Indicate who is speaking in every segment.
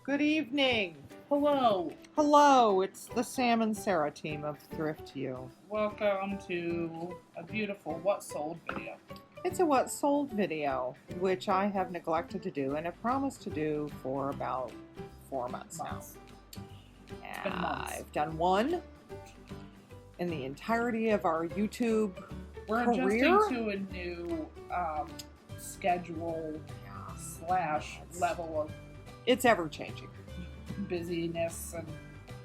Speaker 1: Good evening.
Speaker 2: Hello.
Speaker 1: Hello, it's the Sam and Sarah team of Thrift You.
Speaker 2: Welcome to a beautiful What Sold video.
Speaker 1: It's a What Sold video, which I have neglected to do and have promised to do for about 4 months now.
Speaker 2: Been months.
Speaker 1: I've done one in the entirety of our YouTube
Speaker 2: We're
Speaker 1: career.
Speaker 2: adjusting to a new schedule / level of
Speaker 1: It's ever changing.
Speaker 2: busyness, and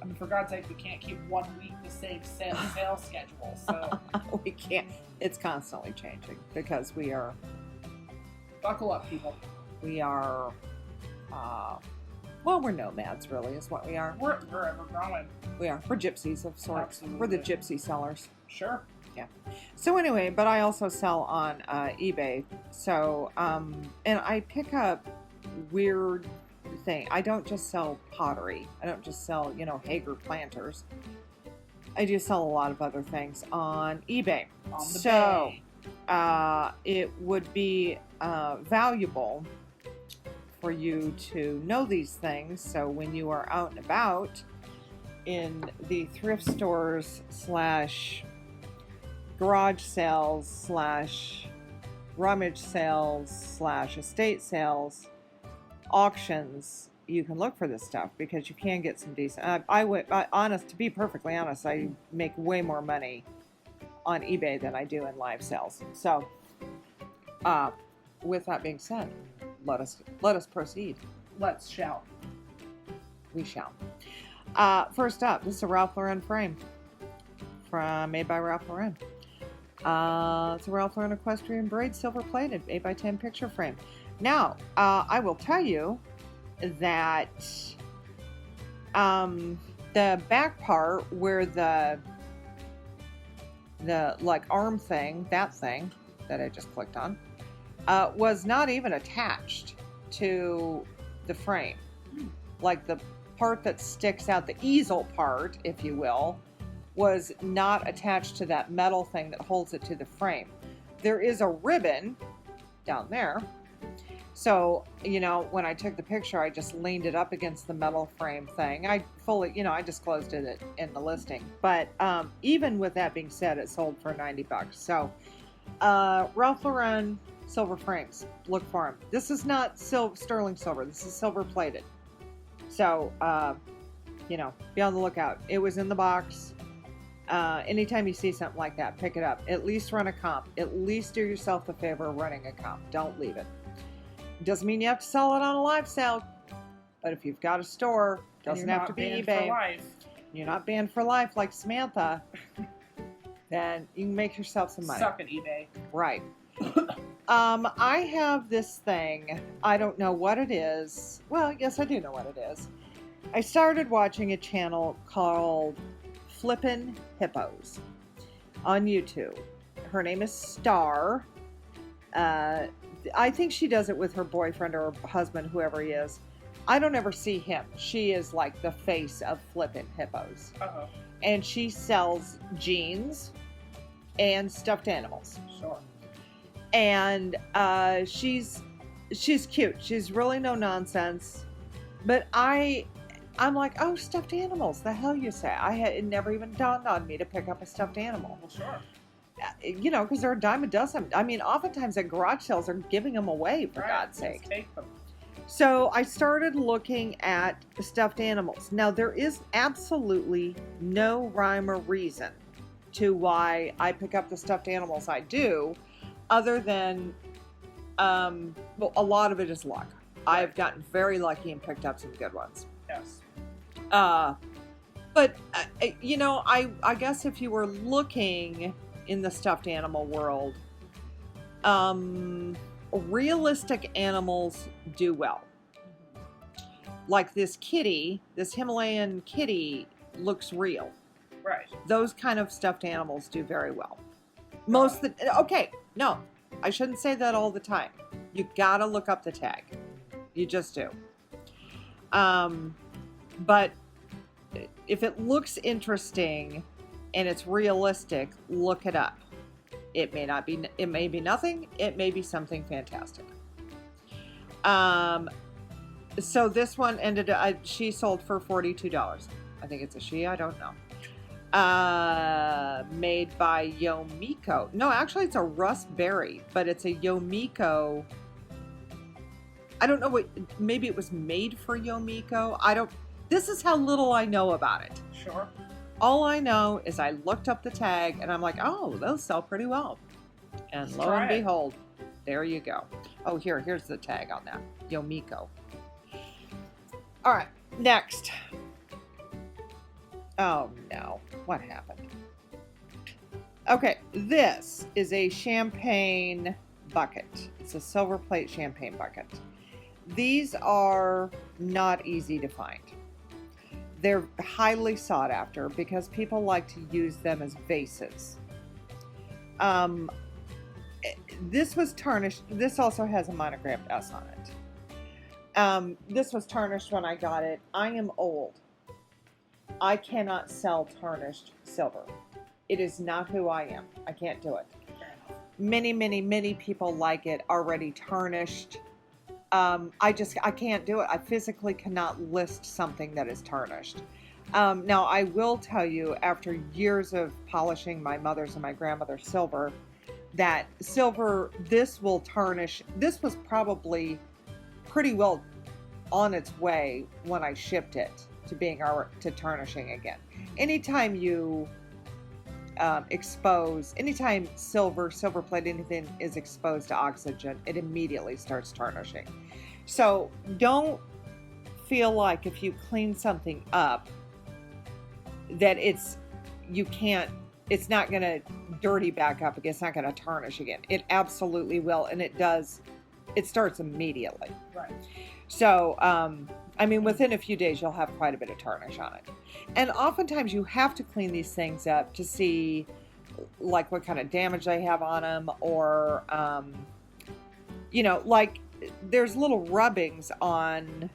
Speaker 2: I mean, for God's sake, we can't keep 1 week the same sales schedule. So
Speaker 1: We can't. It's constantly changing because we are,
Speaker 2: buckle up, people.
Speaker 1: we're nomads, really, is what we are.
Speaker 2: We're ever growing.
Speaker 1: We are. We're gypsies of sorts.
Speaker 2: Absolutely.
Speaker 1: We're the gypsy sellers.
Speaker 2: Sure.
Speaker 1: So anyway, but I also sell on eBay. So, and I pick up weird thing. I don't just sell pottery. I don't just sell, Hager planters. I do sell a lot of other things on eBay.
Speaker 2: On the
Speaker 1: So,
Speaker 2: bay.
Speaker 1: it would be valuable for you to know these things. So when you are out and about in the thrift stores / garage sales / rummage sales / estate sales, auctions, you can look for this stuff because you can get some decent. To be perfectly honest, I make way more money on eBay than I do in live sales. So, with that being said, let us proceed.
Speaker 2: Let's shout.
Speaker 1: We shall. First up, this is a Ralph Lauren frame made by Ralph Lauren. It's a Ralph Lauren equestrian braid, silver plated, 8x10 picture frame. Now, I will tell you that the back part where the like arm thing, that thing that I just clicked on, was not even attached to the frame. Like the part that sticks out, the easel part, if you will, was not attached to that metal thing that holds it to the frame. There is a ribbon down there. So, when I took the picture, I just leaned it up against the metal frame thing. I disclosed it in the listing. But even with that being said, it sold for $90. So, Ralph Lauren silver frames. Look for them. This is not sterling silver. This is silver plated. So, be on the lookout. It was in the box. Anytime you see something like that, pick it up. At least run a comp. At least do yourself the favor of running a comp. Don't leave it. Doesn't mean you have to sell it on a live sale, but if you've got a store, doesn't have to be eBay.
Speaker 2: For life.
Speaker 1: You're not banned for life like Samantha. Then you can make yourself some money.
Speaker 2: Suck at eBay.
Speaker 1: Right. I have this thing. I don't know what it is. Well, yes, I do know what it is. I started watching a channel called Flippin' Hippos on YouTube. Her name is Star. I think she does it with her boyfriend or husband, whoever he is. I don't ever see him. She is like the face of Flippin' Hippos.
Speaker 2: Uh-oh.
Speaker 1: And she sells jeans and stuffed animals.
Speaker 2: Sure.
Speaker 1: And she's cute. She's really no nonsense. But I'm like, oh, stuffed animals. The hell you say? It never even dawned on me to pick up a stuffed animal.
Speaker 2: Well, sure.
Speaker 1: Because they're a dime a dozen. I mean, oftentimes at garage sales are giving them away, for God's sake.
Speaker 2: Just take them.
Speaker 1: So I started looking at stuffed animals. Now, there is absolutely no rhyme or reason to why I pick up the stuffed animals I do, other than, a lot of it is luck.
Speaker 2: Right.
Speaker 1: I've gotten very lucky and picked up some good ones.
Speaker 2: Yes.
Speaker 1: But, I guess if you were looking in the stuffed animal world, realistic animals do well. Like this kitty, this Himalayan kitty looks real.
Speaker 2: Right.
Speaker 1: Those kind of stuffed animals do very well. No, I shouldn't say that all the time. You gotta look up the tag. You just do. But if it looks interesting and it's realistic, look it up. It may be nothing. It may be something fantastic. So this one ended up, she sold for $42. I think it's a she, I don't know. Made by Yomiko. No, actually it's a Rust Berry, but it's a Yomiko. I don't know what, maybe it was made for Yomiko. This is how little I know about it.
Speaker 2: Sure.
Speaker 1: All I know is I looked up the tag and I'm like, oh, those sell pretty well. And lo and behold, there you go. Oh, here's the tag on that. Yomiko. All right, next. Oh no, what happened? Okay, this is a champagne bucket. It's a silver plate champagne bucket. These are not easy to find. They're highly sought after because people like to use them as vases. This was tarnished. This also has a monogrammed S on it. This was tarnished when I got it. I am old. I cannot sell tarnished silver. It is not who I am. I can't do it. Many people like it already tarnished. I can't do it. I physically cannot list something that is tarnished. Now, I will tell you, after years of polishing my mother's and my grandmother's silver, that silver, this will tarnish. This was probably pretty well on its way when I shipped it to tarnishing again. Anytime you anytime silver plate, anything is exposed to oxygen, it immediately starts tarnishing. So don't feel like if you clean something up that it's not going to dirty back up again. It's not going to tarnish again. It absolutely will. And it does. It starts immediately.
Speaker 2: Right.
Speaker 1: So, within a few days, you'll have quite a bit of tarnish on it. And oftentimes you have to clean these things up to see like what kind of damage they have on them, or, like there's little rubbings on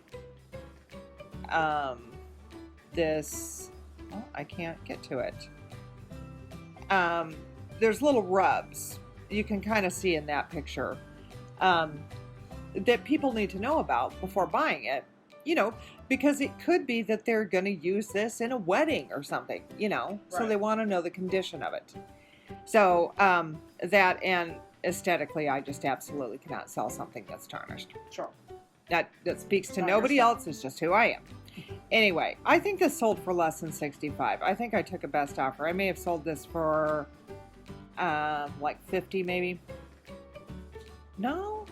Speaker 1: this. Oh, I can't get to it. There's little rubs you can kind of see in that picture that people need to know about before buying it, because it could be that they're going to use this in a wedding or something,
Speaker 2: Right.
Speaker 1: So they want to know the condition of it. So that, and aesthetically, I just absolutely cannot sell something that's tarnished.
Speaker 2: Sure.
Speaker 1: That speaks to nobody else. It's just who I am. Anyway, I think this sold for less than $65. I think I took a best offer. I may have sold this for like $50 maybe. No,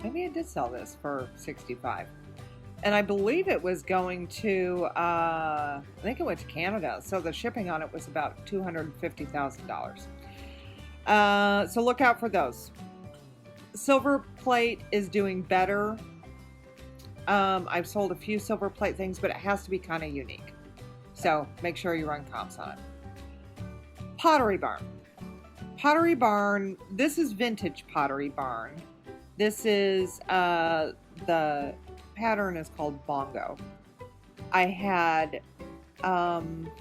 Speaker 1: maybe I did sell this for $65. And I believe it was going to, I think it went to Canada. So the shipping on it was about $250,000. So look out for those. Silver plate is doing better. I've sold a few silver plate things, but it has to be kind of unique. So make sure you run comps on it. Pottery Barn. Pottery Barn, this is vintage Pottery Barn. This is, the pattern is called Bongo. I had, I'm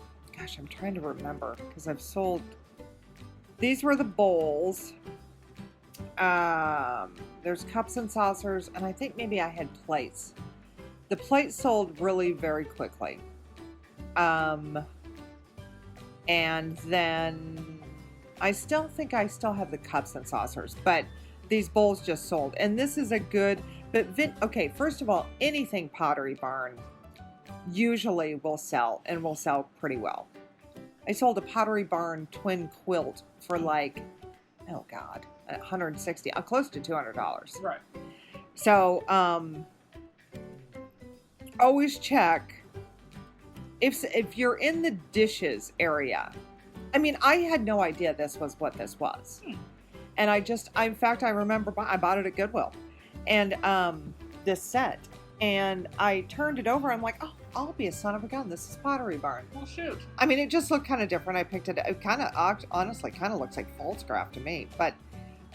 Speaker 1: trying to remember because I've sold, these were the bowls. There's cups and saucers, and I think maybe I had plates. The plates sold really very quickly. And then I still think I still have the cups and saucers, but these bowls just sold. And this is a good, okay, first of all, anything Pottery Barn usually will sell, and will sell pretty well. I sold a Pottery Barn twin quilt for like, oh God, $160, close to $200.
Speaker 2: Right.
Speaker 1: So, always check if you're in the dishes area. I had no idea this was what this was. And in fact, I remember I bought it at Goodwill, and this set, and I turned it over. I'm like, oh, I'll be a son of a gun. This is Pottery Barn.
Speaker 2: Well, shoot.
Speaker 1: It just looked kind of different. I picked it. It honestly kind of looks like Pfaltzgraff to me, but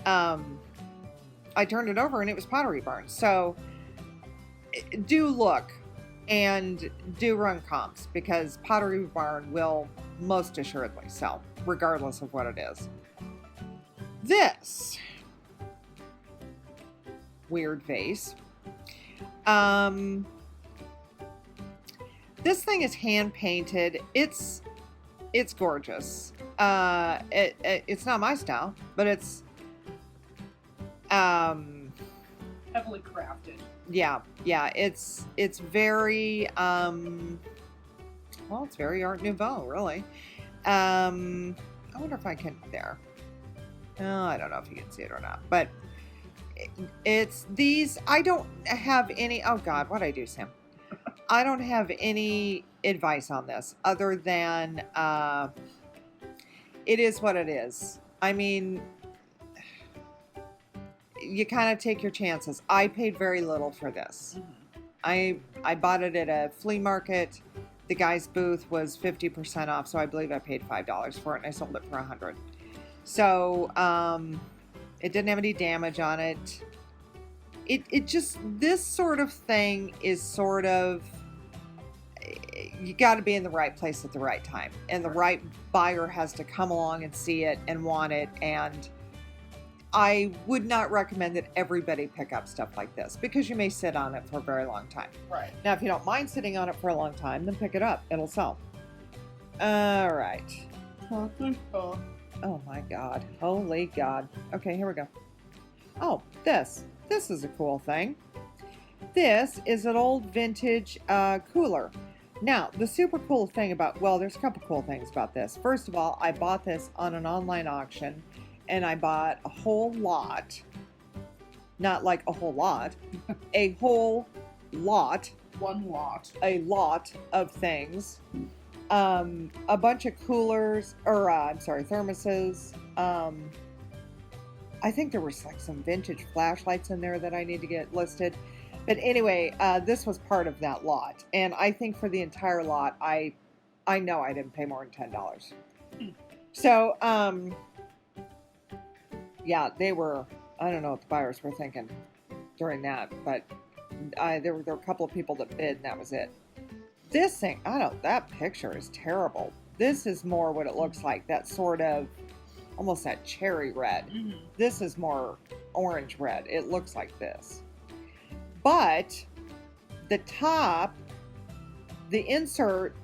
Speaker 1: I turned it over and it was Pottery Barn. So do look and do run comps, because Pottery Barn will most assuredly sell, regardless of what it is. This weird vase. This thing is hand painted. It's gorgeous. It's not my style, but it's
Speaker 2: Heavily crafted.
Speaker 1: yeah. It's very well, it's very Art Nouveau, really. I wonder if I can there. Oh, I don't know if you can see it or not, but it's these. I don't have any. Oh God, what'd I do, Sam? I don't have any advice on this other than it is what it is. I mean, you kind of take your chances. I paid very little for this.
Speaker 2: Mm-hmm.
Speaker 1: I bought it at a flea market. The guy's booth was 50% off, so I believe I paid $5 for it, and I sold it for $100. So it didn't have any damage on it. It just, this sort of thing is sort of, you got to be in the right place at the right time, and the right buyer has to come along and see it and want it. And I would not recommend that everybody pick up stuff like this, because you may sit on it for a very long time.
Speaker 2: Right.
Speaker 1: Now, if you don't mind sitting on it for a long time, then pick it up. It'll sell. All right. Oh my God. Holy God. Okay, here we go. Oh, this. This is a cool thing. This is an old vintage cooler. Now, the super cool thing about, well, there's a couple cool things about this. First of all, I bought this on an online auction, and I bought a whole lot. Not like a whole lot. A whole lot.
Speaker 2: One lot.
Speaker 1: A lot of things. A bunch of coolers, or I'm sorry, thermoses. I think there was like some vintage flashlights in there that I need to get listed. But anyway, this was part of that lot. And I think for the entire lot, I know I didn't pay more than $10. So, yeah, they were, I don't know what the buyers were thinking during that, but there were a couple of people that bid, and that was it. This thing, that picture is terrible. This is more what it looks like, that sort of, almost that cherry red.
Speaker 2: Mm-hmm.
Speaker 1: This is more orange red. It looks like this. But the top, the insert,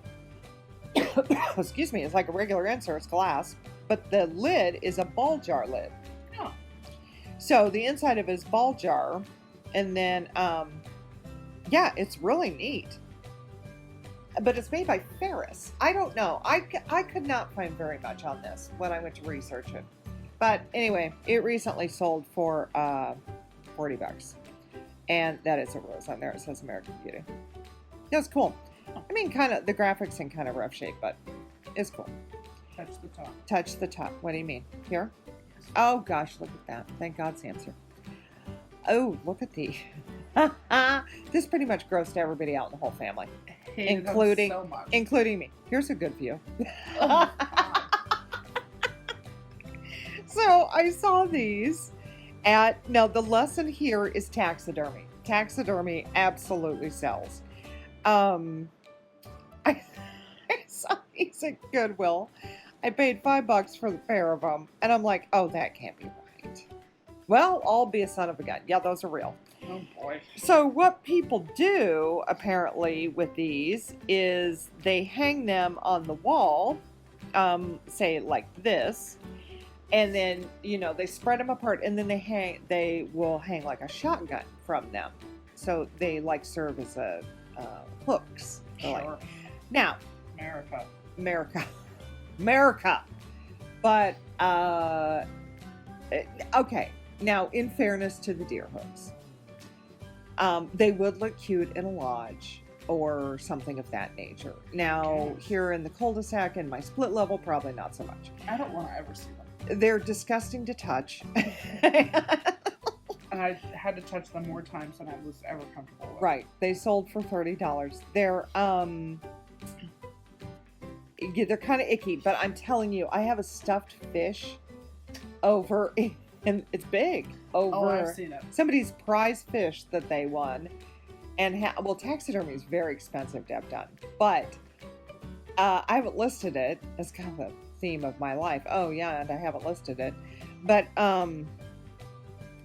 Speaker 1: excuse me, it's like a regular insert, it's glass, but the lid is a ball jar lid.
Speaker 2: Oh.
Speaker 1: So the inside of it is ball jar, and then, yeah, it's really neat. But it's made by Ferris. I don't know. I could not find very much on this when I went to research it. But anyway, it recently sold for $40. And that is a rose on there. It says American Beauty. Yeah, it's cool. I mean, kind of, the graphics in kind of rough shape, but it's cool.
Speaker 2: Touch the top.
Speaker 1: Touch the top. What do you mean? Here? Oh, gosh, look at that. Thank God Sam's here. Oh, look at the... This pretty much grossed everybody out in the whole family. Including
Speaker 2: so much.
Speaker 1: Including me. Here's a good view.
Speaker 2: Oh,
Speaker 1: So I saw these now the lesson here is taxidermy. Taxidermy absolutely sells. I saw these at Goodwill. I paid $5 for the pair of them, and I'm like, oh, that can't be right. Well, I'll be a son of a gun. Yeah, those are real.
Speaker 2: oh boy.
Speaker 1: So what people do, apparently, with these is they hang them on the wall, say like this, and then, they spread them apart, and then they will hang like a shotgun from them. So they like serve as hooks.
Speaker 2: Sure.
Speaker 1: Now, America. But, okay. Now, in fairness to the deer hooks, they would look cute in a lodge or something of that nature. Now, here in the cul-de-sac in my split level, probably not so much.
Speaker 2: I don't want to ever see them.
Speaker 1: They're disgusting to touch.
Speaker 2: And I had to touch them more times than I was ever comfortable with.
Speaker 1: Right. They sold for $30. They're kind of icky, but I'm telling you, I have a stuffed fish over, and it's big, over
Speaker 2: I've seen it.
Speaker 1: Somebody's prize fish that they won. And taxidermy is very expensive to have done, but I haven't listed it. It's kind of a theme of my life. Oh yeah, and I haven't listed it, but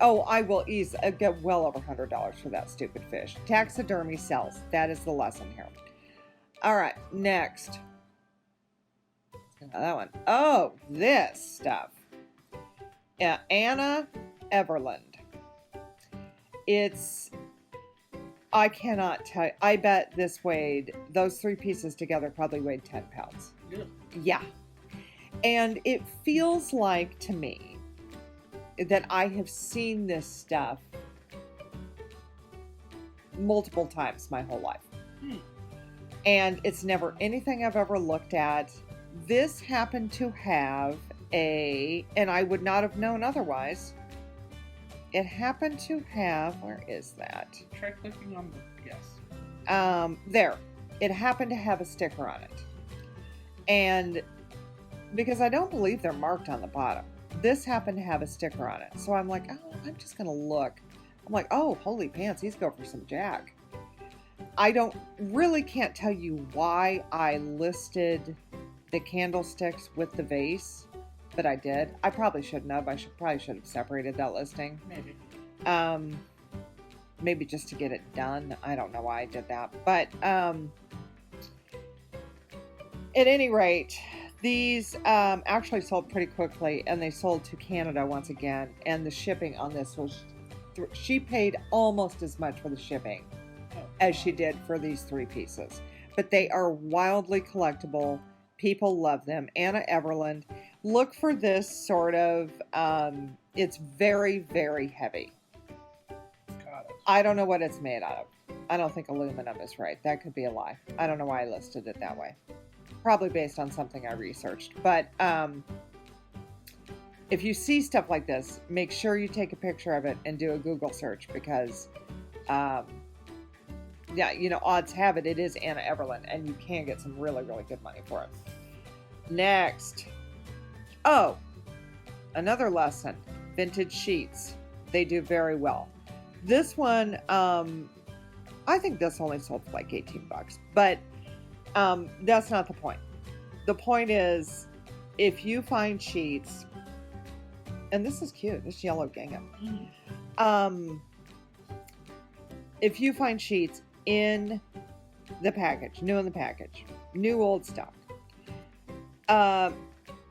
Speaker 1: Oh, I will get well over $100 for that stupid fish. Taxidermy sells. That is the lesson here. All right, next. That one. Oh, this stuff. Yeah, Anna Everland. I cannot tell you. I bet those 3 pieces together probably weighed 10 pounds. Yeah. And it feels like to me that I have seen this stuff multiple times my whole life. And it's never anything I've ever looked at. This happened to have and I would not have known otherwise. It happened to have, where is that?
Speaker 2: Try clicking on the, yes.
Speaker 1: There. It happened to have a sticker on it. And because I don't believe they're marked on the bottom, this happened to have a sticker on it. So I'm like, oh, I'm just going to look. I'm like, oh, holy pants, these go for some jack. I can't tell you why I listed the candlesticks with the vase, but I did. I probably shouldn't have. Probably should have separated that listing.
Speaker 2: Maybe.
Speaker 1: Maybe just to get it done. I don't know why I did that. But at any rate, these actually sold pretty quickly, and they sold to Canada once again. And the shipping on this was, she paid almost as much for the shipping as she did for these 3 pieces. But they are wildly collectible. People love them. Anna Everland. Look for this sort of, it's very, very heavy.
Speaker 2: Got it.
Speaker 1: I don't know what it's made out of. I don't think aluminum is right. That could be a lie. I don't know why I listed it that way. Probably based on something I researched. But if you see stuff like this, make sure you take a picture of it and do a Google search because, odds have it is Anna Everland, and you can get some really, really good money for it. Next. Oh, another lesson. Vintage sheets. They do very well. This one, I think this only sold for like $18, but that's not the point. The point is, if you find sheets, and this is cute, this yellow gingham. If you find sheets in the package, new old stock,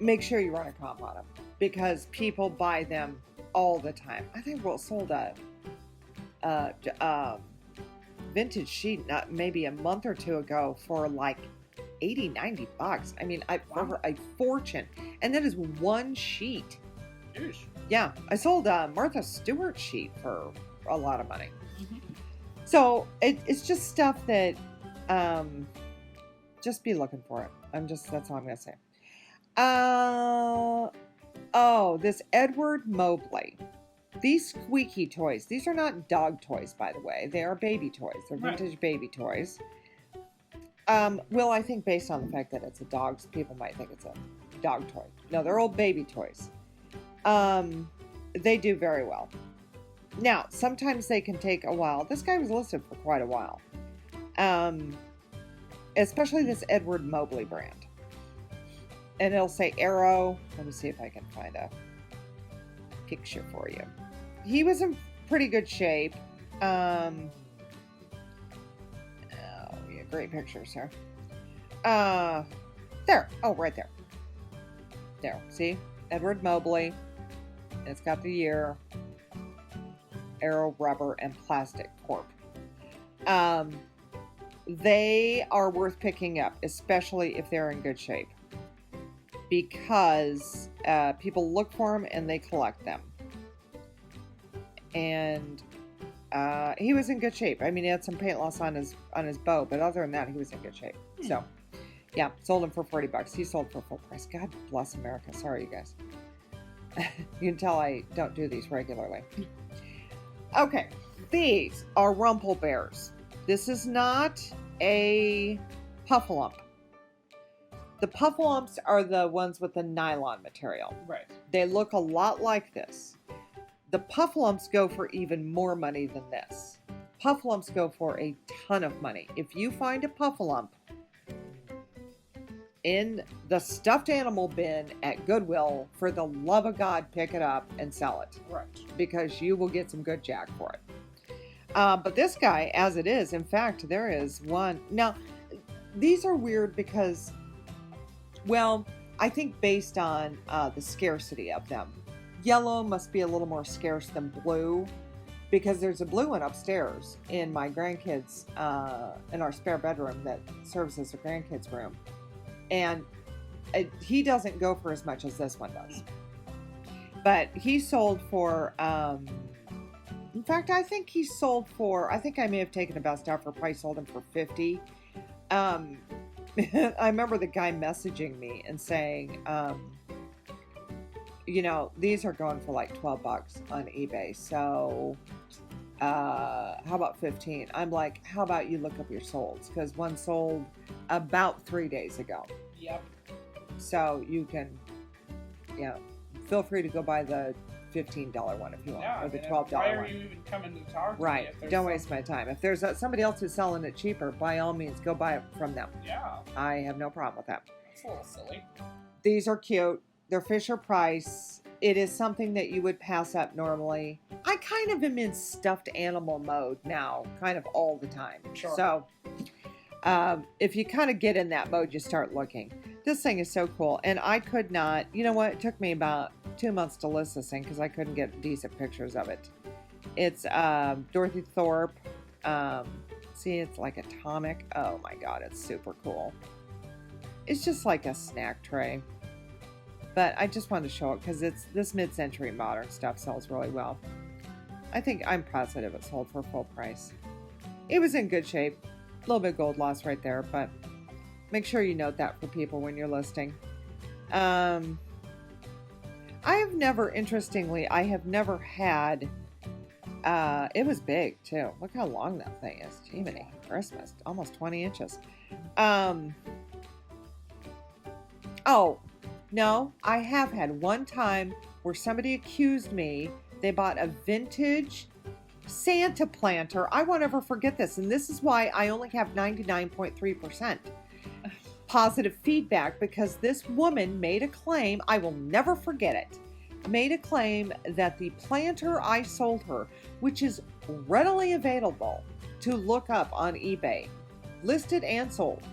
Speaker 1: make sure you run a comp on them because people buy them all the time. I think we sold a vintage sheet maybe a month or 2 ago for like $80-90. I mean, for a fortune, and that is one sheet.
Speaker 2: Jeez.
Speaker 1: Yeah, I sold a Martha Stewart sheet for a lot of money. So it's just stuff that just be looking for it. That's all I'm gonna say. This Edward Mobley. These squeaky toys, these are not dog toys, by the way. They are baby toys. They're vintage baby toys. Well, I think based on the fact that it's a dog, people might think it's a dog toy. No, they're old baby toys. They do very well. Now, sometimes they can take a while. This guy was listed for quite a while. Especially this Edward Mobley brand. And it'll say Arrow. Let me see if I can find a picture for you. He was in pretty good shape. Yeah, great pictures here. There. Oh, right there. There. See? Edward Mobley. It's got the year. Arrow, rubber, and plastic corp. They are worth picking up, especially if they're in good shape. Because people look for them and they collect them. And he was in good shape. I mean, he had some paint loss on his bow, but other than that, he was in good shape. So, yeah, sold him for $40. He sold for full price. God bless America. Sorry, you guys. You can tell I don't do these regularly. Okay, these are rumple bears. This is not a puffalump. The puffalumps are the ones with the nylon material.
Speaker 2: Right.
Speaker 1: They look a lot like this. The puffalumps go for even more money than this. Puffalumps go for a ton of money. If you find a puffalump in the stuffed animal bin at Goodwill. For the love of God, pick it up and sell it.
Speaker 2: Right.
Speaker 1: Because you will get some good jack for it. But this guy, as it is, in fact, there is one. Now, these are weird because, well, I think based on the scarcity of them. Yellow must be a little more scarce than blue, because there's a blue one upstairs in my grandkids, in our spare bedroom that serves as a grandkids room. And he doesn't go for as much as this one does. But he sold for, in fact, I think he sold for, I think I may have taken the best offer price, sold him for $50. I remember the guy messaging me and saying, you know, these are going for like $12 on eBay. So, how about 15? I'm like, how about you look up your solds? Because one sold about 3 days ago.
Speaker 2: Yep.
Speaker 1: So you can, you know, feel free to go buy the $15 one if you want, or the $12 one.
Speaker 2: Why are you even coming to talk to
Speaker 1: right.
Speaker 2: me?
Speaker 1: Don't waste my time. If there's somebody else who's selling it cheaper, by all means, go buy it from them.
Speaker 2: Yeah.
Speaker 1: I have no problem with that.
Speaker 2: That's a little silly.
Speaker 1: These are cute. They're Fisher Price. It is something that you would pass up normally. I kind of am in stuffed animal mode now, kind of all the time.
Speaker 2: Sure.
Speaker 1: So if you kind of get in that mode, you start looking. This thing is so cool. And I could not, you know what? It took me about 2 months to list this thing because I couldn't get decent pictures of it. It's Dorothy Thorpe. See, it's like atomic. Oh my God, it's super cool. It's just like a snack tray. But I just wanted to show it because it's this mid-century modern stuff sells really well. I think I'm positive it sold for full price. It was in good shape. A little bit of gold loss right there, but make sure you note that for people when you're listing. I have never, interestingly, I have never had, it was big too. Look how long that thing is. Jiminy Christmas, almost 20 inches. Oh, no, I have had one time where somebody accused me. They bought a vintage Santa planter. I won't ever forget this. And this is why I only have 99.3% positive feedback, because this woman made a claim. I will never forget it. Made a claim that the planter I sold her, which is readily available to look up on eBay, listed and sold.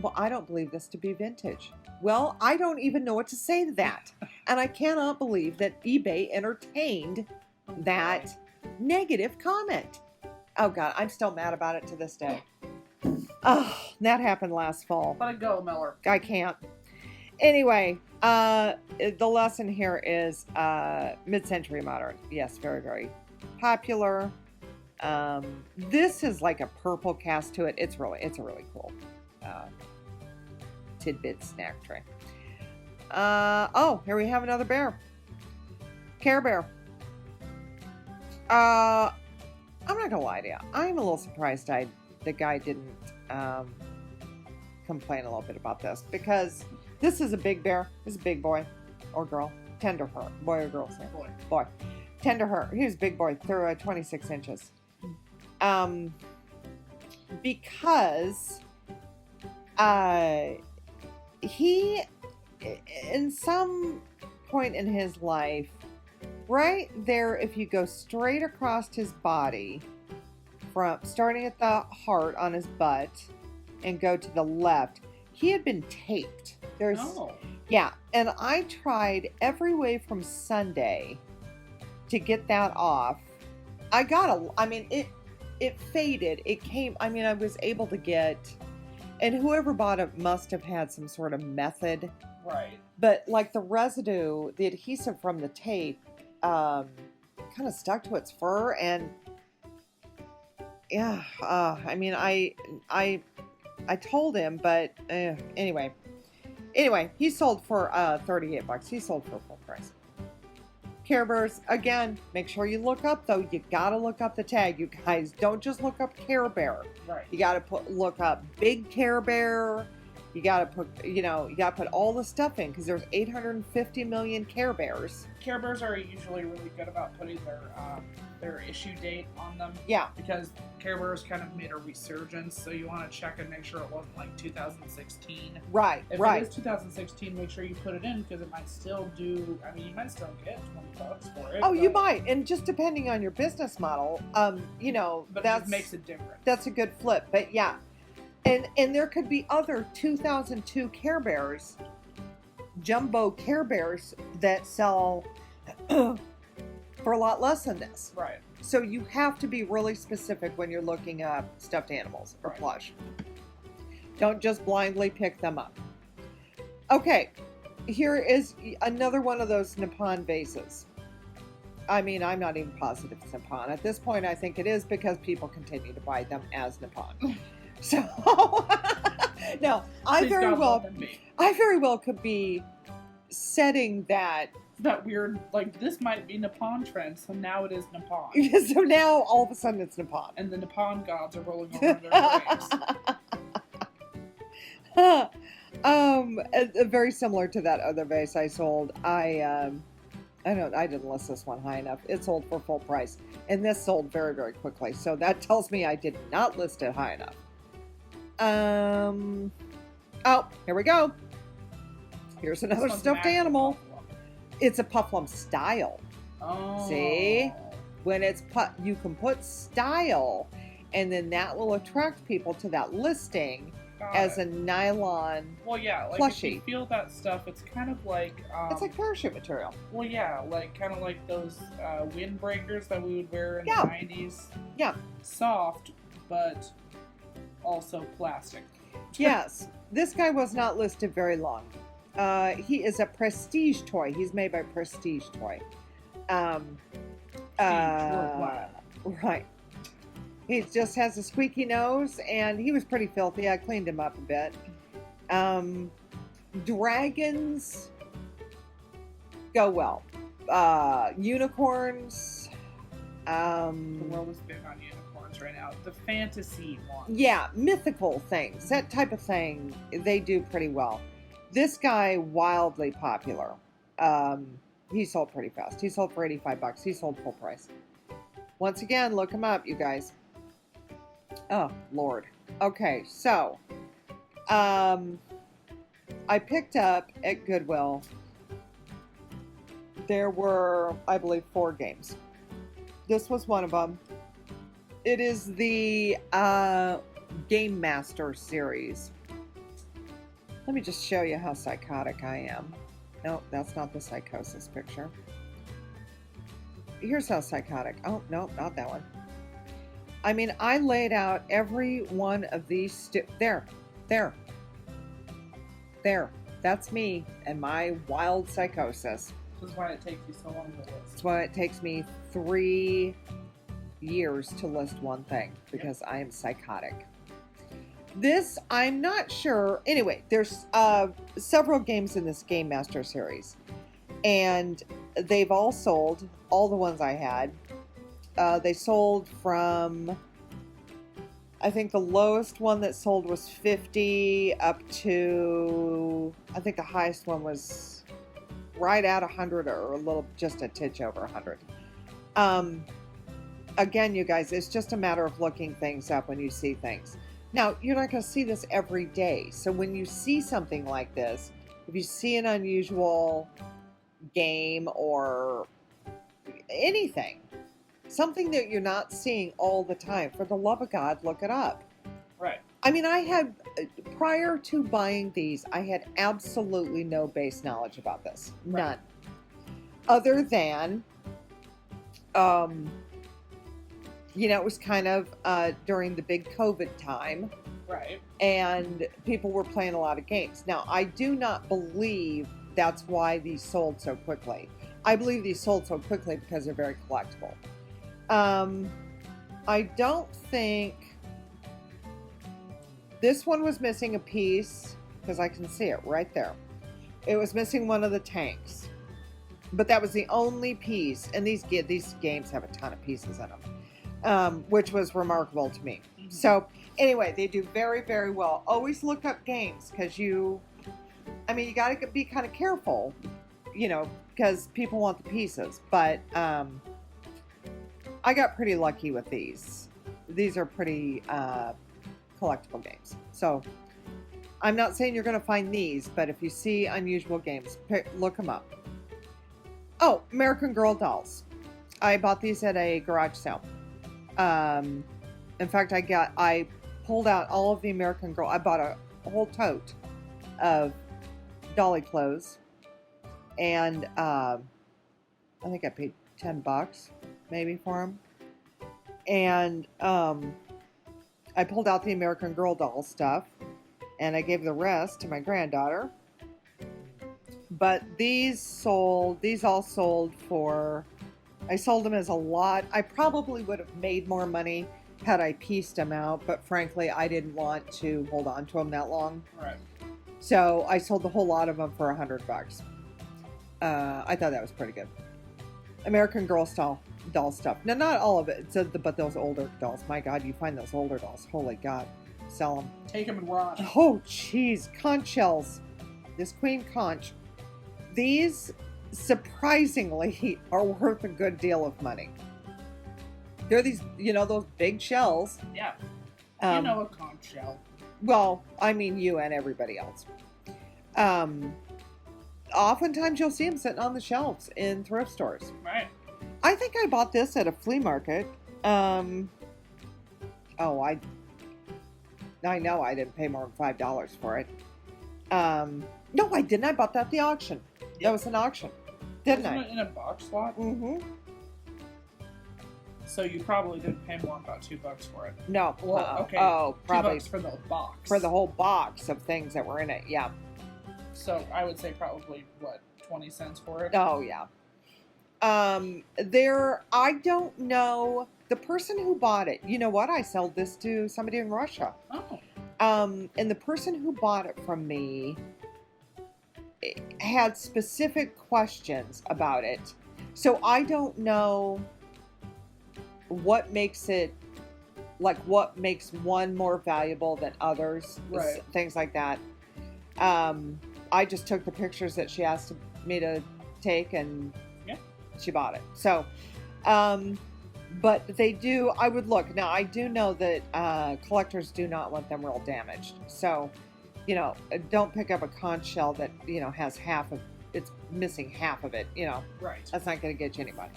Speaker 1: Well, I don't believe this to be vintage. Well, I don't even know what to say to that. And I cannot believe that eBay entertained that negative comment. Oh God, I'm still mad about it to this day. Oh, that happened last fall.
Speaker 2: Let it go, Miller.
Speaker 1: I can't. Anyway, the lesson here is mid-century modern. Yes, very, very popular. This is like a purple cast to it. It's a really cool tidbit snack tray. Oh, here we have another bear. Care Bear. I'm not gonna lie to you. I'm a little surprised the guy didn't complain a little bit about this, because this is a big bear. This is a big boy or girl. Tender heart. Boy or girl? Say. Boy. Tender heart. He was a big boy. Through 26 inches. Because he, in some point in his life, right there, if you go straight across his body, from starting at the heart on his butt and go to the left, he had been taped. Yeah, and I tried every way from Sunday to get that off. It faded. It came, I was able to get, and whoever bought it must have had some sort of method.
Speaker 2: Right.
Speaker 1: But like the residue, the adhesive from the tape, kind of stuck to its fur, and yeah, I told him, but anyway, he sold for $38. He sold for full price. Care Bears, again, make sure you look up, though. You gotta look up the tag, you guys. Don't just look up Care Bear.
Speaker 2: Right.
Speaker 1: You gotta look up Big Care Bear, You gotta put, you gotta put all the stuff in because there's 850 million Care Bears.
Speaker 2: Care Bears are usually really good about putting their issue date on them.
Speaker 1: Yeah.
Speaker 2: Because Care Bears kind of made a resurgence, so you want to check and make sure it wasn't like 2016.
Speaker 1: Right.
Speaker 2: If
Speaker 1: right.
Speaker 2: it is 2016, make sure you put it in because it might still do. I mean, you might still get $20 for it.
Speaker 1: Oh, you might, and just depending on your business model,
Speaker 2: But
Speaker 1: that
Speaker 2: it just makes it different.
Speaker 1: That's a good flip, but yeah, and there could be other 2002 Care Bears, jumbo Care Bears that sell for a lot less than this.
Speaker 2: Right.
Speaker 1: So you have to be really specific when you're looking up stuffed animals or
Speaker 2: Right.
Speaker 1: plush. Don't just blindly pick them up. Okay, here is another one of those Nippon vases. I mean, I'm not even positive it's Nippon. At this point, I think it is because people continue to buy them as Nippon. So, no, I
Speaker 2: Please
Speaker 1: very
Speaker 2: God,
Speaker 1: well,
Speaker 2: let them be.
Speaker 1: I very well could be setting that.
Speaker 2: That weird, like, this might be Nippon trend, so now it is Nippon.
Speaker 1: So now all of a sudden it's Nippon.
Speaker 2: And the Nippon gods are rolling over in their graves.
Speaker 1: Very similar to that other vase I sold. I didn't list this one high enough. It sold for full price, and this sold very, very quickly. So that tells me I did not list it high enough. Oh, here we go. Here's another
Speaker 2: This one's
Speaker 1: stuffed
Speaker 2: an actual
Speaker 1: animal.
Speaker 2: buffalo.
Speaker 1: It's a peplum style.
Speaker 2: Oh.
Speaker 1: See? When it's you can put style, and then that will attract people to that listing
Speaker 2: Got
Speaker 1: as
Speaker 2: it.
Speaker 1: a nylon.
Speaker 2: Well, yeah, like if
Speaker 1: plushie.
Speaker 2: you feel that stuff, it's kind of like
Speaker 1: It's like parachute material.
Speaker 2: well, yeah, like kind of like those windbreakers that we would wear in
Speaker 1: Yeah.
Speaker 2: the 90s.
Speaker 1: Yeah.
Speaker 2: Soft, but also plastic.
Speaker 1: Yes, this guy was not listed very long. He is a prestige toy. He's made by Prestige Toy. Right. He just has a squeaky nose, and he was pretty filthy. I cleaned him up a bit. Dragons go well. Unicorns.
Speaker 2: The world is big on unicorns right now. The fantasy ones.
Speaker 1: Yeah, mythical things. That type of thing, they do pretty well. This guy, wildly popular. He sold pretty fast. He sold for $85. He sold full price. Once again, look him up, you guys. Oh, Lord. Okay, so I picked up at Goodwill. There were, I believe, 4 games. This was one of them. It is the Game Master series. Let me just show you how psychotic I am. No, that's not the psychosis picture. Here's how psychotic. Oh, no, not that one. I mean, I laid out every one of these. There. That's me and my wild psychosis.
Speaker 2: This is why it takes you so long to list.
Speaker 1: That's why it takes me 3 years to list one thing, because I am psychotic. This, I'm not sure. Anyway, there's several games in this Game Master series, and they've all sold, all the ones I had. They sold from, I think the lowest one that sold was 50 up to, I think the highest one was right at 100 or a little, just a titch over 100. Again, you guys, it's just a matter of looking things up when you see things. Now, you're not going to see this every day. So when you see something like this, if you see an unusual game or anything, something that you're not seeing all the time, for the love of God, look it up.
Speaker 2: Right.
Speaker 1: I mean, I had, prior to buying these, I had absolutely no base knowledge about this.
Speaker 2: Right.
Speaker 1: None. Other than, it was kind of during the big COVID time.
Speaker 2: Right.
Speaker 1: And people were playing a lot of games. Now, I do not believe that's why these sold so quickly. I believe these sold so quickly because they're very collectible. I don't think this one was missing a piece, because I can see it right there. It was missing one of the tanks, but that was the only piece. And these games have a ton of pieces in them, which was remarkable to me.
Speaker 2: Mm-hmm.
Speaker 1: So Anyway, they do very, very well. Always look up games because you got to be kind of careful, because people want the pieces. But I got pretty lucky with these. These are pretty collectible games. So I'm not saying you're going to find these, but if you see unusual games, look them up. Oh, American Girl dolls. I bought these at a garage sale. In fact, I pulled out all of the American Girl. I bought a whole tote of dolly clothes, and I think I paid $10 maybe for them. And I pulled out the American Girl doll stuff, and I gave the rest to my granddaughter. But these all sold for, I sold them as a lot. I probably would have made more money had I pieced them out, but frankly, I didn't want to hold on to them that long.
Speaker 2: Right.
Speaker 1: So I sold the whole lot of them for $100. I thought that was pretty good. American Girl doll stuff. Now, not all of it, but those older dolls. My God, you find those older dolls. Holy God. Sell them.
Speaker 2: Take them and run.
Speaker 1: Oh, jeez. Conch shells. This queen conch. These, surprisingly, are worth a good deal of money. They're these, those big shells.
Speaker 2: Yeah. A conch shell.
Speaker 1: Well, I mean you and everybody else. Oftentimes you'll see them sitting on the shelves in thrift stores.
Speaker 2: Right.
Speaker 1: I think I bought this at a flea market. I know I didn't pay more than $5 for it. No, I didn't. I bought that at the auction. Yep. That was an auction, didn't
Speaker 2: Wasn't
Speaker 1: I?
Speaker 2: it in a box lot?
Speaker 1: Mm-hmm.
Speaker 2: So you probably didn't pay more than about $2 for it.
Speaker 1: No.
Speaker 2: Well, okay.
Speaker 1: Oh, probably
Speaker 2: $2 for the box.
Speaker 1: for the whole box of things that were in it. Yeah.
Speaker 2: So I would say probably 20 cents for it.
Speaker 1: Oh yeah. I don't know the person who bought it. You know what? I sold this to somebody in Russia.
Speaker 2: Oh.
Speaker 1: And the person who bought it from me had specific questions about it. So I don't know what makes it, like what makes one more valuable than others,
Speaker 2: right?
Speaker 1: Things like that. I just took the pictures that she asked me to take, and
Speaker 2: yeah,
Speaker 1: she bought it. So, but they do, I would look. Now, I do know that collectors do not want them real damaged. So, don't pick up a conch shell that, has it's missing half of it,
Speaker 2: Right.
Speaker 1: That's not going to get you any money.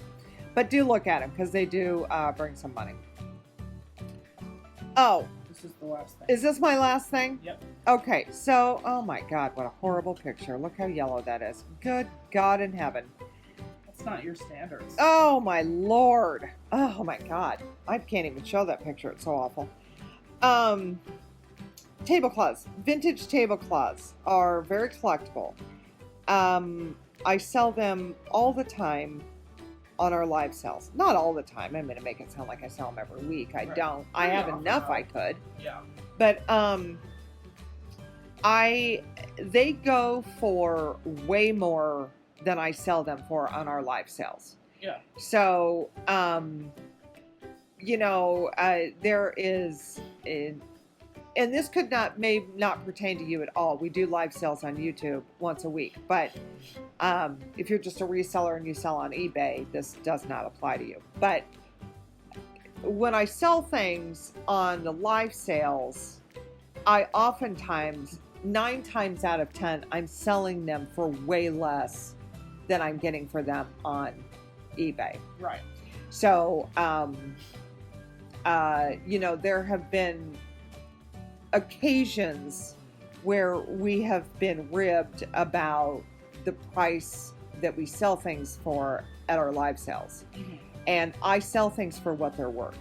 Speaker 1: But do look at them because they do bring some money. Oh.
Speaker 2: This is the last thing.
Speaker 1: Is this my last thing?
Speaker 2: Yep.
Speaker 1: Okay, so, oh my God, what a horrible picture. Look how yellow that is. Good God in heaven.
Speaker 2: That's not your standards.
Speaker 1: Oh my Lord. Oh my God. I can't even show that picture. It's so awful. Tablecloths. Vintage tablecloths are very collectible. I sell them all the time on our live sales. Not all the time. I'm going to make it sound like I sell them every week. I
Speaker 2: Right.
Speaker 1: don't. I have enough I could.
Speaker 2: Yeah.
Speaker 1: But they go for way more than I sell them for on our live sales.
Speaker 2: Yeah.
Speaker 1: So, there is, and this may not pertain to you at all. We do live sales on YouTube once a week, but if you're just a reseller and you sell on eBay, this does not apply to you. But when I sell things on the live sales, I oftentimes, 9 times out of 10, I'm selling them for way less than I'm getting for them on eBay.
Speaker 2: Right.
Speaker 1: So, there have been occasions where we have been ribbed about the price that we sell things for at our live sales.
Speaker 2: Mm-hmm.
Speaker 1: And I sell things for what they're worth.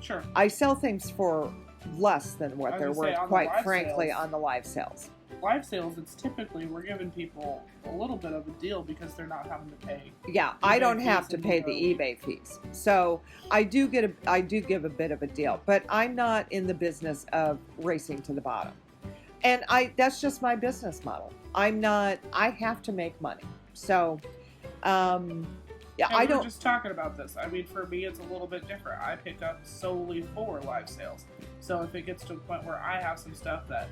Speaker 2: Sure.
Speaker 1: I sell things for less than what they're worth, quite frankly, on the live sales.
Speaker 2: Live sales, it's typically, we're giving people a little bit of a deal because they're not having to pay.
Speaker 1: Yeah, I don't have to pay the eBay fees. So I do give a bit of a deal, but I'm not in the business of racing to the bottom. And that's just my business model. I have to make money. So, Yeah,
Speaker 2: And
Speaker 1: I
Speaker 2: we were
Speaker 1: don't.
Speaker 2: just talking about this. I mean, for me, it's a little bit different. I pick up solely for live sales. So if it gets to a point where I have some stuff that,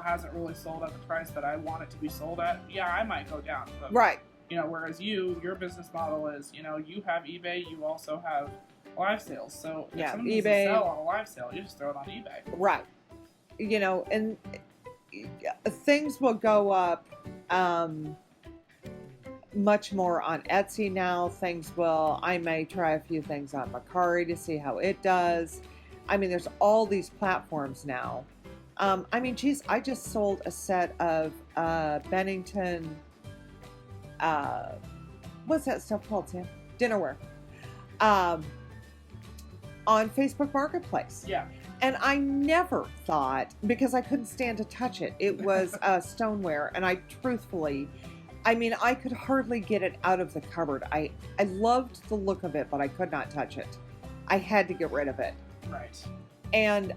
Speaker 2: hasn't really sold at the price that I want it to be sold at, yeah, I might go down. But,
Speaker 1: Right.
Speaker 2: Whereas your business model is, you have eBay, you also have live sales. So if
Speaker 1: Yeah,
Speaker 2: someone needs to
Speaker 1: eBay.
Speaker 2: sell on a live sale, you just throw it on eBay.
Speaker 1: Right. And things will go up much more on Etsy now. I may try a few things on Mercari to see how it does. I mean, there's all these platforms now. Geez, I just sold a set of Bennington, what's that stuff called, Sam? Dinnerware. On Facebook Marketplace.
Speaker 2: Yeah.
Speaker 1: And I never thought, because I couldn't stand to touch it, it was stoneware, and I could hardly get it out of the cupboard. I loved the look of it, but I could not touch it. I had to get rid of it.
Speaker 2: Right.
Speaker 1: And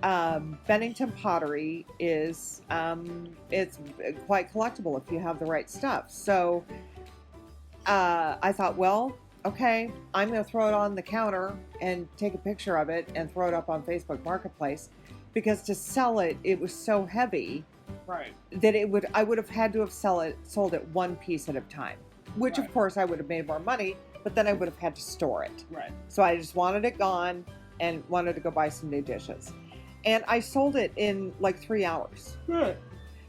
Speaker 1: Bennington pottery is, it's quite collectible if you have the right stuff. So I thought, well, okay, I'm going to throw it on the counter and take a picture of it and throw it up on Facebook Marketplace, because to sell it, it was so heavy,
Speaker 2: right,
Speaker 1: that I would have had to have sold it one piece at a time, which
Speaker 2: right.
Speaker 1: Of course I would have made more money, but then I would have had to store it.
Speaker 2: Right.
Speaker 1: So I just wanted it gone and wanted to go buy some new dishes. And I sold it in like 3 hours.
Speaker 2: Right.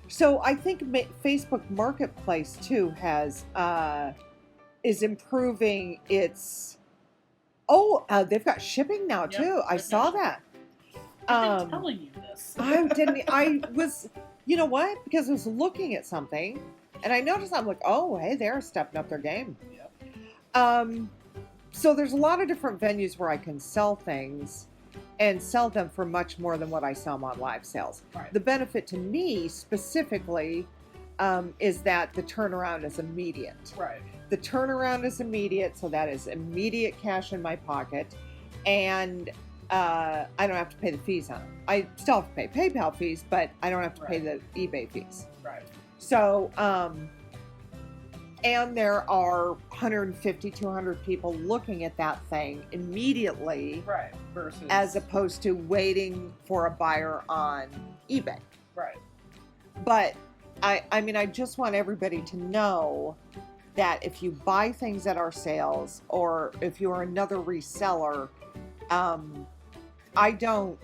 Speaker 1: So I think Facebook Marketplace too is improving its. They've got shipping now too. I saw that.
Speaker 2: I've been telling you this.
Speaker 1: I was, you know what? Because I was looking at something, and I noticed, I'm like, oh, hey, they're stepping up their game.
Speaker 2: Yep.
Speaker 1: So there's a lot of different venues where I can sell things and sell them for much more than what I sell them on live sales.
Speaker 2: Right.
Speaker 1: The benefit to me specifically is that the turnaround is immediate.
Speaker 2: Right.
Speaker 1: The turnaround is immediate, so that is immediate cash in my pocket, and I don't have to pay the fees on it. I still have to pay PayPal fees, but I don't have to pay the eBay fees.
Speaker 2: Right.
Speaker 1: So, and there are 150, 200 people looking at that thing immediately.
Speaker 2: Right. Versus.
Speaker 1: As opposed to waiting for a buyer on eBay.
Speaker 2: Right.
Speaker 1: But, I just want everybody to know that if you buy things at our sales, or if you're another reseller, I don't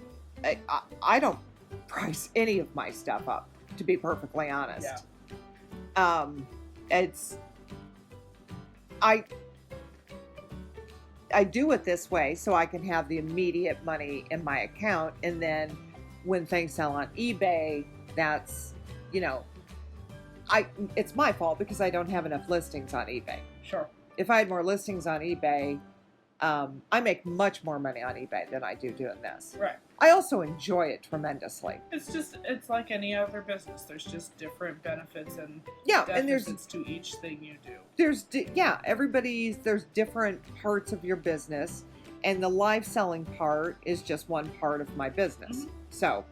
Speaker 1: price any of my stuff up, to be perfectly honest.
Speaker 2: Yeah.
Speaker 1: I do it this way so I can have the immediate money in my account, and then when things sell on eBay, that's, it's my fault because I don't have enough listings on eBay.
Speaker 2: Sure.
Speaker 1: If I had more listings on eBay, I make much more money on eBay than I do doing this.
Speaker 2: Right.
Speaker 1: I also enjoy it tremendously.
Speaker 2: It's like any other business. There's just different benefits and
Speaker 1: and
Speaker 2: deficits to each thing you do.
Speaker 1: There's different parts of your business, and the live selling part is just one part of my business.
Speaker 2: Mm-hmm.
Speaker 1: So,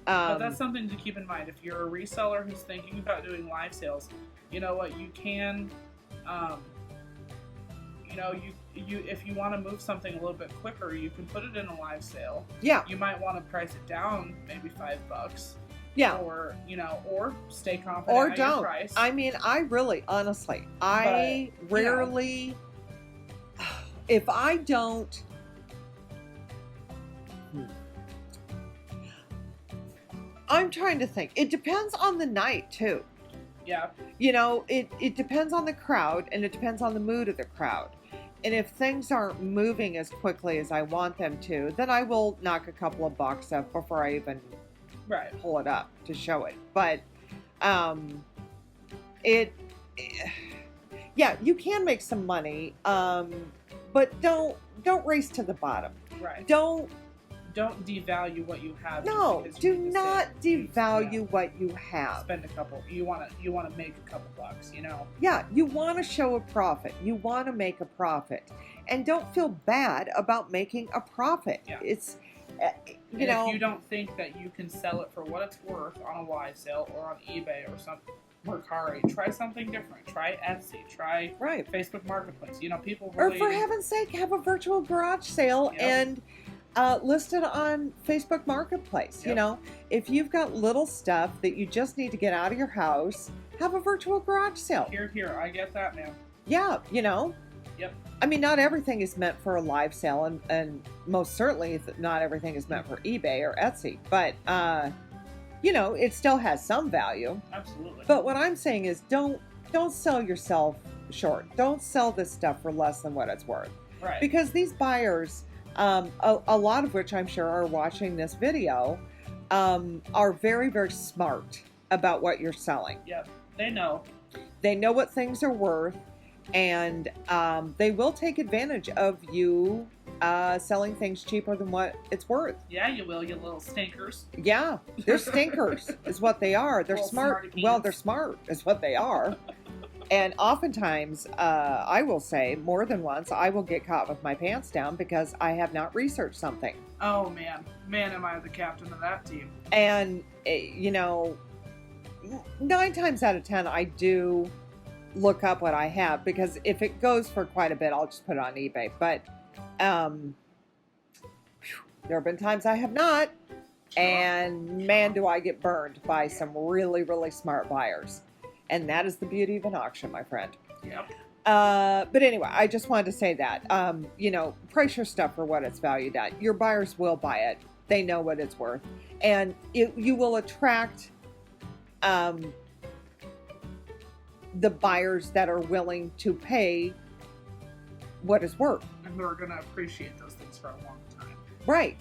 Speaker 2: but that's something to keep in mind. If you're a reseller who's thinking about doing live sales, you know what, you can, if you want to move something a little bit quicker, you can put it in a live sale.
Speaker 1: Yeah.
Speaker 2: You might want to price it down maybe $5.
Speaker 1: Yeah.
Speaker 2: Or stay confident
Speaker 1: or
Speaker 2: at
Speaker 1: don't.
Speaker 2: Your price.
Speaker 1: I really, honestly, I rarely, if I don't, I'm trying to think. It depends on the night too.
Speaker 2: Yeah.
Speaker 1: It depends on the crowd, and it depends on the mood of the crowd. And if things aren't moving as quickly as I want them to, then I will knock a couple of bucks up before I even pull it up to show it. But you can make some money, but don't race to the bottom.
Speaker 2: Right.
Speaker 1: Don't
Speaker 2: devalue what you have.
Speaker 1: No, do not devalue what you have.
Speaker 2: Spend a couple. You want to make a couple bucks.
Speaker 1: Yeah, you want to show a profit. You want to make a profit, and don't feel bad about making a profit.
Speaker 2: Yeah.
Speaker 1: It's
Speaker 2: if you don't think that you can sell it for what it's worth on a live sale or on eBay or something, Mercari. Try something different. Try Etsy. Try
Speaker 1: Right.
Speaker 2: Facebook Marketplace. You know, people
Speaker 1: Or
Speaker 2: really...
Speaker 1: for heaven's sake, have a virtual garage sale
Speaker 2: Yep.
Speaker 1: and list it on Facebook Marketplace.
Speaker 2: Yep.
Speaker 1: You know, if you've got little stuff that you just need to get out of your house, have a virtual garage sale.
Speaker 2: Here, I get that, man.
Speaker 1: Yeah, you know.
Speaker 2: Yep.
Speaker 1: I mean, not everything is meant for a live sale, and most certainly not everything is meant for eBay or Etsy. But, you know, it still has some value.
Speaker 2: Absolutely.
Speaker 1: But what I'm saying is don't sell yourself short. Don't sell this stuff for less than what it's worth.
Speaker 2: Right.
Speaker 1: Because these buyers, a lot of which I'm sure are watching this video, are very, very smart about what you're selling.
Speaker 2: Yep. They know.
Speaker 1: They know what things are worth, and they will take advantage of you selling things cheaper than what it's worth.
Speaker 2: Yeah, you will, you little stinkers.
Speaker 1: Yeah, they're stinkers is what they are. They're
Speaker 2: Little
Speaker 1: smart.
Speaker 2: smarty
Speaker 1: Well,
Speaker 2: pants.
Speaker 1: they're smart is what they are. And oftentimes, I will say more than once, I will get caught with my pants down because I have not researched something.
Speaker 2: Oh, man. Man, am I the captain of that team.
Speaker 1: And, you know, 9 times out of 10, I do look up what I have, because if it goes for quite a bit, I'll just put it on eBay. But there have been times I have not.
Speaker 2: Sure.
Speaker 1: And man, do I get burned by some really, really smart buyers. And that is the beauty of an auction, my friend.
Speaker 2: Yep.
Speaker 1: But anyway, I just wanted to say that, you know, price your stuff for what it's valued at. Your buyers will buy it. They know what it's worth. And you will attract the buyers that are willing to pay what it's worth.
Speaker 2: And who are going to appreciate those things for a long time.
Speaker 1: Right.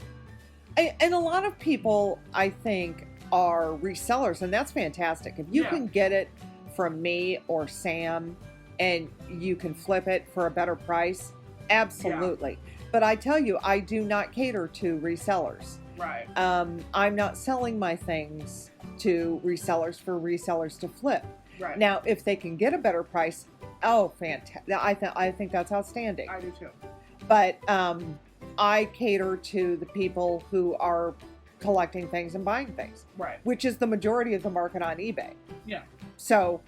Speaker 1: And a lot of people, I think, are resellers, and that's fantastic. If you
Speaker 2: Yeah.
Speaker 1: can get it from me or Sam and you can flip it for a better price, absolutely. But I tell you, I do not cater to resellers.
Speaker 2: Right.
Speaker 1: I'm not selling my things to resellers for resellers to flip.
Speaker 2: Right.
Speaker 1: Now, if they can get a better price, oh, fantastic. I think that's outstanding.
Speaker 2: I do too.
Speaker 1: But I cater to the people who are collecting things and buying things,
Speaker 2: Right.
Speaker 1: which is the majority of the market on eBay.
Speaker 2: Yeah.
Speaker 1: So,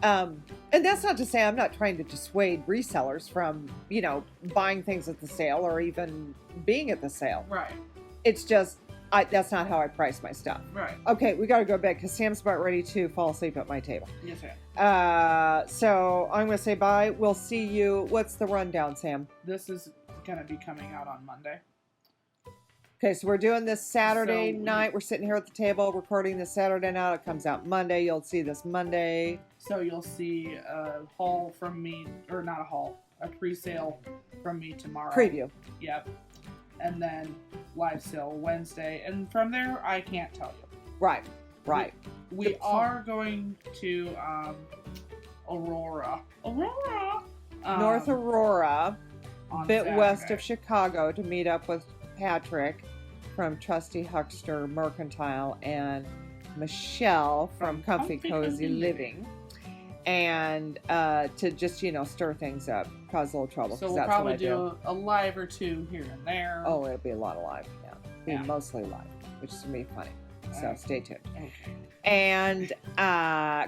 Speaker 1: and that's not to say I'm not trying to dissuade resellers from, you know, buying things at the sale or even being at the sale.
Speaker 2: Right.
Speaker 1: It's just, that's not how I price my stuff.
Speaker 2: Right.
Speaker 1: Okay, we got to go to bed because Sam's about ready to fall asleep at my table.
Speaker 2: Yes, ma'am.
Speaker 1: So I'm going to say bye. We'll see you. What's the rundown, Sam?
Speaker 2: This is going to be coming out on Monday.
Speaker 1: Okay, so we're doing this Saturday
Speaker 2: So
Speaker 1: night. We're sitting here at the table recording this Saturday night. It comes out Monday. You'll see this Monday.
Speaker 2: So you'll see a haul from me, or not a haul, a pre-sale from me tomorrow.
Speaker 1: Preview.
Speaker 2: Yep. And then live sale Wednesday. And from there, I can't tell you.
Speaker 1: Right, right.
Speaker 2: We are going to Aurora.
Speaker 1: North Aurora, a
Speaker 2: on
Speaker 1: bit west
Speaker 2: Saturday.
Speaker 1: of Chicago, to meet up with Patrick from Trusty Huckster Mercantile and Michelle from Comfy Cozy Living. And to just, you know, stir things up, cause a little trouble.
Speaker 2: So
Speaker 1: 'cause
Speaker 2: we'll
Speaker 1: that's
Speaker 2: probably
Speaker 1: what I do.
Speaker 2: a live or two here and there.
Speaker 1: Oh, it'll be a lot of live. Yeah, be
Speaker 2: Yeah.
Speaker 1: mostly live, which is gonna be funny. So
Speaker 2: Alright.
Speaker 1: stay tuned.
Speaker 2: Okay.
Speaker 1: And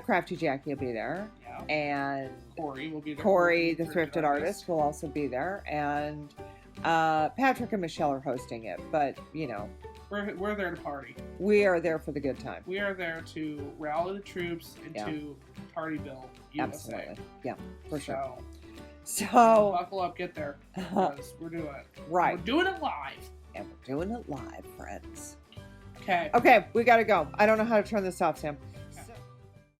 Speaker 1: Crafty Jackie will be there,
Speaker 2: Yeah.
Speaker 1: and
Speaker 2: Corey will be there.
Speaker 1: Corey, the thrifted artist, will also be there, and Patrick and Michelle are hosting it. But you know,
Speaker 2: We're there to party.
Speaker 1: we are there for the good time.
Speaker 2: We are there to rally the troops and
Speaker 1: Yeah.
Speaker 2: to party Bill USA.
Speaker 1: Absolutely, yeah, for sure.
Speaker 2: So
Speaker 1: So,
Speaker 2: buckle up, get there, because we're doing it.
Speaker 1: right,
Speaker 2: We're doing it live.
Speaker 1: and we're doing it live, friends.
Speaker 2: Okay.
Speaker 1: Okay, we gotta go. I don't know how to turn this off, Sam.